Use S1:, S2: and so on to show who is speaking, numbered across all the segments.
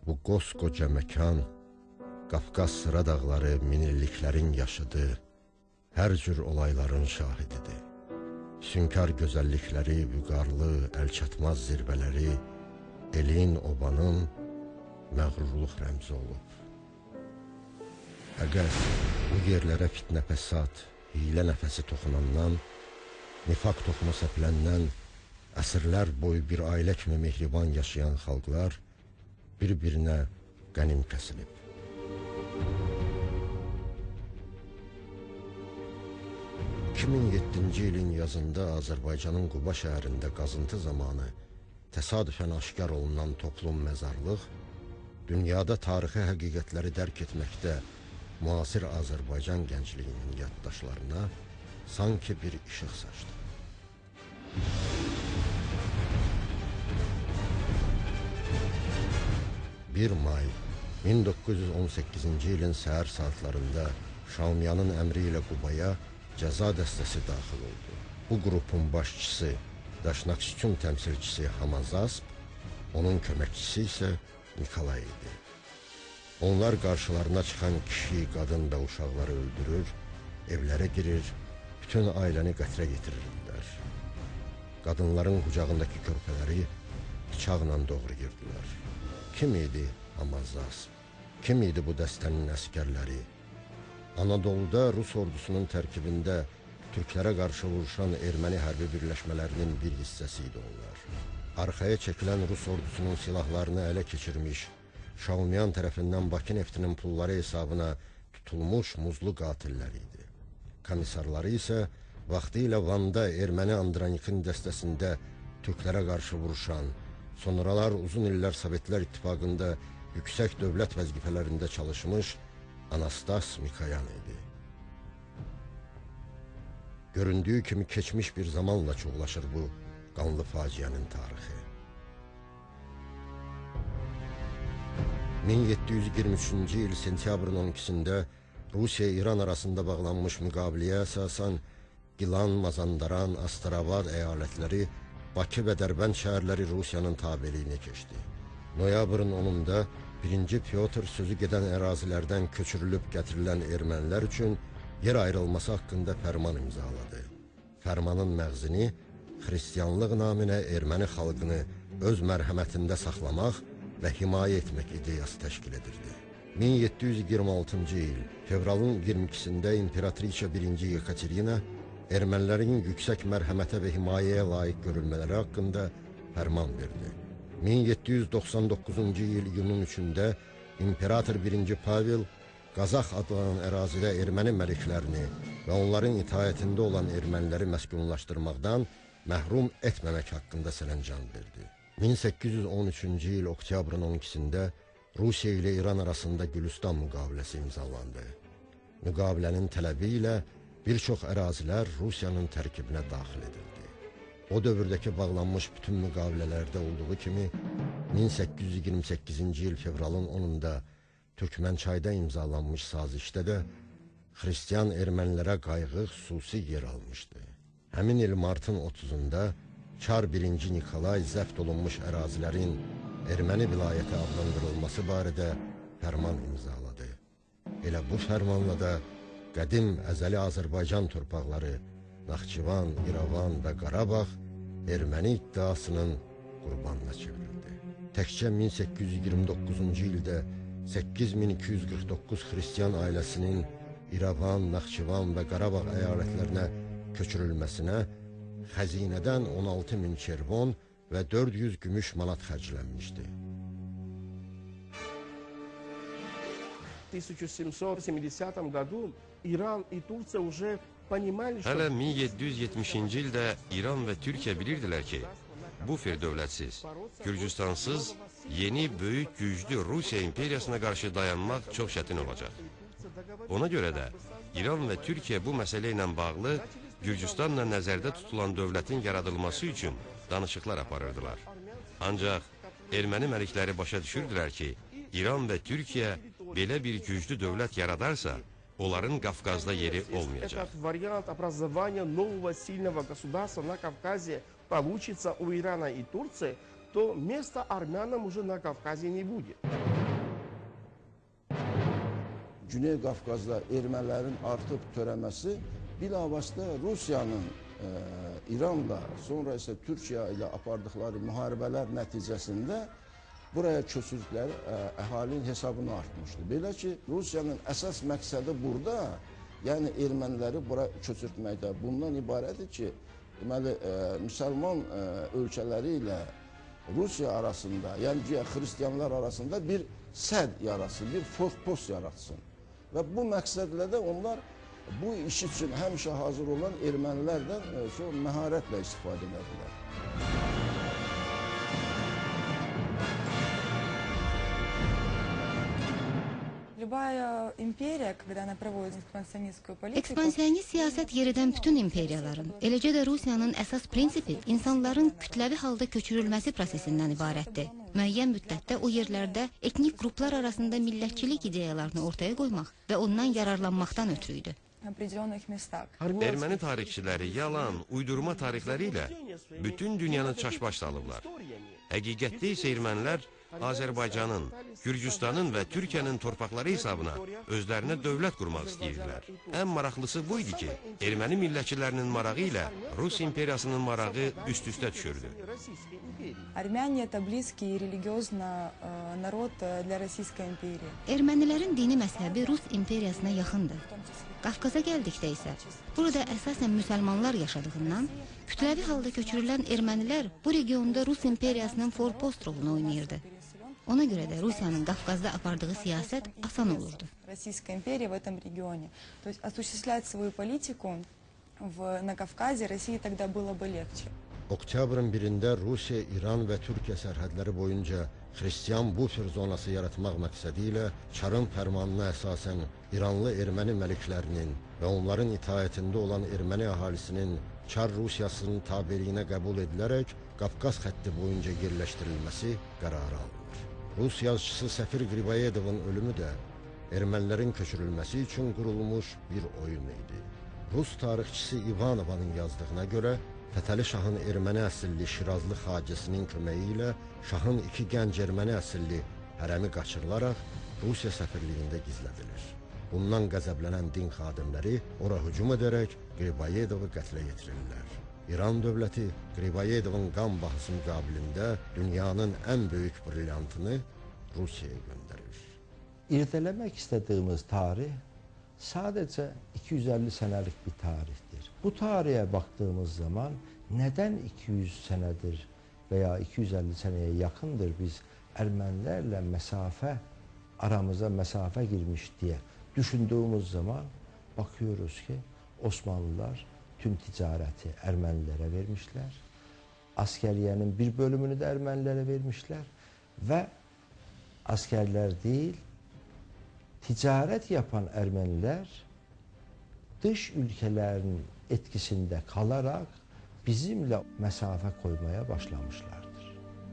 S1: Bu qoskoca məkan, Qafqaz sıra dağları minilliklərin yaşıdır, hər cür olayların şahididir. Sünkar gözəllikləri, vüqarlı, əlçatmaz zirvələri, elin, obanın məğrurluq rəmzi olub. Əgər bu yerlərə fitnə fəsad, hilə nəfəsi toxunandan, nifaq toxuma səpləndən, əsrlər boyu bir ailə kimi mehriban yaşayan xalqlar bir-birinə qənim kəsilib. ...2007-ci ilin yazında Azərbaycanın Quba şəhərində qazıntı zamanı təsadüfən aşkar olunan toplum məzarlıq, dünyada tarixi həqiqətləri dərk etməkdə müasir Azərbaycan gəncliyinin yaddaşlarına sanki bir işıq saçdı. 1 may 1918-ci ilin səhər saatlarında Şaumyanın əmri ilə Qubaya cəza dəstəsi daxil oldu. Bu qrupun başçısı, Daşnaqçın təmsilçisi Hamazasp, onun köməkçisi isə Nikolay idi. Onlar qarşılarına çıxan kişi, qadın və uşaqları öldürür, evlərə girir, bütün ailəni qətrə yetirirdilər. Qadınların qucağındakı körpələri bıçaqla doğrayırdılar. Kim idi Hamazasp? Kim idi bu dəstənin əskərləri? Anadoluda Rus ordusunun tərkibində türklərə qarşı vuruşan erməni hərbi birləşmələrinin bir hissəsi idi onlar. Arxaya çəkilən Rus ordusunun silahlarını ələ keçirmiş, Şaumyan tərəfindən Bakı neftinin pulları hesabına tutulmuş muzlu qatillər idi. Komissarları isə vaxtı ilə Van'da erməni Andranikin dəstəsində türklərə qarşı vuruşan, sonralar uzun illər Sovetlər İttifaqında yüksək dövlət vəzifələrində çalışmış Anastas Mikoyan idi. Göründüyü kimi keçmiş bir zamanla çoğulaşır bu qanlı faciənin tarixi. 1723-cü il sentyabrın 12-sində Rusiya-İran arasında bağlanmış müqaviləyə əsasən Gilan, Mazandaran, Astravad əyalətləri Bakı və Dərbənd şəhərləri Rusiyanın tabeliyinə keçdi. Noyabrın 10-da 1-ci Pyotr sözü gedən ərazilərdən köçürülüb gətirilən ermənilər üçün yer ayrılması haqqında fərman imzaladı. Fərmanın məğzini xristianlıq naminə erməni xalqını öz mərhəmətində saxlamaq və himayə etmək ideyası təşkil edirdi. 1726-cı il fevralın 22-sində İmperatriça 1-ci Yekaterina ermənilərin yüksək mərhəmətə və himayəyə layiq görülmələri haqqında fərman verdi. 1799-cu il iyunun 3-də İmperator 1-ci Pavel Qazax adlanan ərazidə erməni məliklərini və onların itaətində olan erməniləri məskunlaşdırmaqdan məhrum etməmək haqqında sərəncam verdi. 1813-cü il oktyabrın 12-də Rusiya ilə İran arasında Gülüstan müqaviləsi imzalandı. Müqavilənin tələbi ilə bir çox ərazilər Rusiyanın tərkibinə daxil edildi. O dövrdəki bağlanmış bütün müqavilələrdə olduğu kimi 1828-ci il fevralın 10-da Türkmənçayda imzalanmış sazişdə də xristian ermənilərə qayğı xüsusi yer almışdı. Həmin il martın 30-da Çar 1-ci Nikolay zəbt olunmuş ərazilərin erməni vilayəti adlandırılması barədə fərman imzaladı. Elə bu fərmanla da qədim əzəli Azərbaycan torpaqları Naxçıvan, İrəvan və Qarabağ erməni iddiasının qurbanına çevrildi. Təkcə 1829-cu ildə 8249 xristian ailəsinin İrəvan, Naxçıvan və Qarabağ əyalətlərinə köçürülməsinə xəzinədən 16.000 çervon və 400 gümüş manat xərclənmişdi.
S2: 1770 году İran и Turkiya уже понимали,
S3: Hələ 1770-ci ildə İran və Türkiyə bilirdilər ki, bufer dövlətsiz, Gürcüstansız yeni, böyük, güclü Rusiya imperiyasına qarşı dayanmaq çox çətin olacaq. Ona görə də İran və Türkiyə bu məsələ ilə bağlı Gürcüstanla nəzərdə tutulan dövlətin yaradılması üçün danışıqlar aparırdılar. Ancaq erməni məlikləri başa düşürdülər ki, İran və Türkiyə belə bir güclü dövlət yaradarsa, onların Qafqazda yeri olmayacaq.
S2: Variant образования нового сильного государства на Кавказе получится у Ирана и Турции, то места армянам уже на Кавказе не будет.
S4: Güney Qafqazda ermənilərin artıb törəməsi bilavasitə Rusiyanın İranla, sonra isə Türkiyə ilə apardıqları müharibələr nəticəsində buraya köçürdükləri əhalinin hesabını artmışdı. Belə ki, Rusiyanın əsas məqsədi burada, yəni erməniləri bura köçürtməkdə bundan ibarətdir ki, deməli, müsəlman ölkələri ilə Rusiya arasında, yəni ki, xristianlar arasında bir sədd yaratsın, bir forpost yaratsın. Və bu məqsədlə də onlar bu iş üçün həmişə hazır olan ermənilərdən çox məharətlə istifadə edilər.
S5: Ekspansiyonist siyasət yeridən bütün imperiyaların, eləcə də Rusiyanın əsas prinsipi insanların kütləvi halda köçürülməsi prosesindən ibarətdir. Müəyyən müddətdə o yerlərdə etnik qruplar arasında millətçilik ideyalarını ortaya qoymaq və ondan yararlanmaqdan ötürü idi.
S3: Erməni tarixçiləri yalan, uydurma tarixləri ilə bütün dünyanı çaşbaş salıblar. Həqiqətdə isə ermənilər Azərbaycanın, Gürcüstanın və Türkiyənin torpaqları hesabına özlərinə dövlət qurmaq istəyirdilər. Ən maraqlısı bu idi ki, erməni millətçilərinin marağı ilə Rus imperiyasının marağı üst-üstə düşürdü.
S5: Ermənilərin dini məzhəbi Rus imperiyasına yaxındır. Qafqaza gəldikdə isə, burada əsasən müsəlmanlar yaşadığından, kütləvi halda köçürülən ermənilər bu regionda Rus imperiyasının forpost rolunu oynayırdı. Ona görə də Rusiyanın Qafqazda apardığı siyasət asan olurdu.
S1: Oktyabrın 1-də Rusiya, İran və Türkiyə sərhədləri boyunca xristiyan bufer zonası yaratmaq məqsədi ilə Çarın fərmanına əsasən İranlı erməni məliklərinin və onların itaətində olan erməni əhalisinin Çar Rusiyasının tabeliyinə qəbul edilərək Qafqaz xətti boyunca yerləşdirilməsi qərarı alınır. Rus yazıçısı Səfir Qribayedovun ölümü də ermənilərin köçürülməsi üçün qurulmuş bir oyun idi. Rus tarixçisi İvanovanın yazdığına görə Fətəli Şahın erməni əsilli Şirazlı xacəsinin köməyi ilə Şahın 2 gənc erməni əsilli hərəmi qaçırılaraq Rusiya səfirliyində gizlədilir. Bundan qəzəblənən din xadimləri ora hücum edərək Qribayedovu qətlə yetirirlər. İran dövləti Qribayedovun qan bahısı müqabilində dünyanın ən böyük brilyantını Rusiyaya göndərir.
S6: İrdələmək istədiyimiz tarix sadəcə 250 sənəlik bir tarixdir. Bu tarihe baktığımız zaman neden 200 senedir veya 250 seneye yakındır biz Ermenilerle aramıza mesafe girmiş diye düşündüğümüz zaman bakıyoruz ki Osmanlılar tüm ticareti Ermenilere vermişler. Askeriyenin bir bölümünü de Ermenilere vermişler ve askerler değil, ticaret yapan Ermeniler dış ülkelerin etkisinde kalarak bizimle mesafe koymaya başlamışlardır.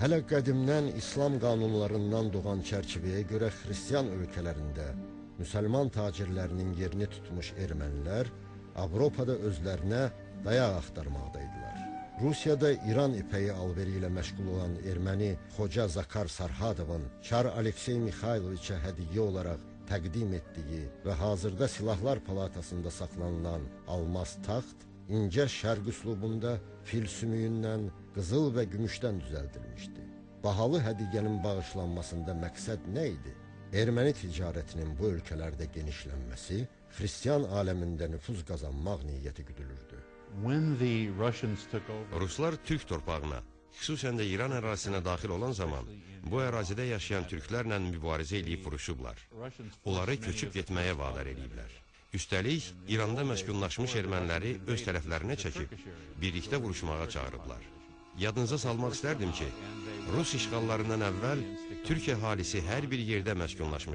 S1: Hələ qədimdən İslam qanunlarından doğan çərçivəyə görə xristiyan ölkələrində müsəlman tacirlərinin yerini tutmuş ermənilər Avropada özlərinə dayaq axtarmaqdaydılar. Rusiyada İran ipəyi alveri ilə məşğul olan erməni Xoca Zakar Sarhadovun Çar Aleksey Mixayloviçə hədiyyə olaraq təqdim etdiyi və hazırda Silahlar Palatasında saxlanılan almaz taxt, incə şərq üslubunda fil sümüyündən, qızıl və gümüşdən düzəldilmişdi. Bahalı hədiyyənin bağışlanmasında məqsəd nə idi? Erməni ticarətinin bu ölkələrdə genişlənməsi, xristiyan aləmində nüfuz qazanmaq niyyəti güdülürdü.
S3: Ruslar Türk torpağına, xüsusən də İran ərazisinə daxil olan zaman, bu ərazidə yaşayan türklərlə mübarizə eləyib vuruşublar. Onları köçüb getməyə vadar eləyiblər. Üstəlik, İranda məskunlaşmış erməniləri öz tərəflərinə çəkib, birlikdə vuruşmağa çağırıblar. Yadınıza salmaq istərdim ki, Rus işğallarından əvvəl Türk əhalisi hər bir yerdə məskunlaşmışdı.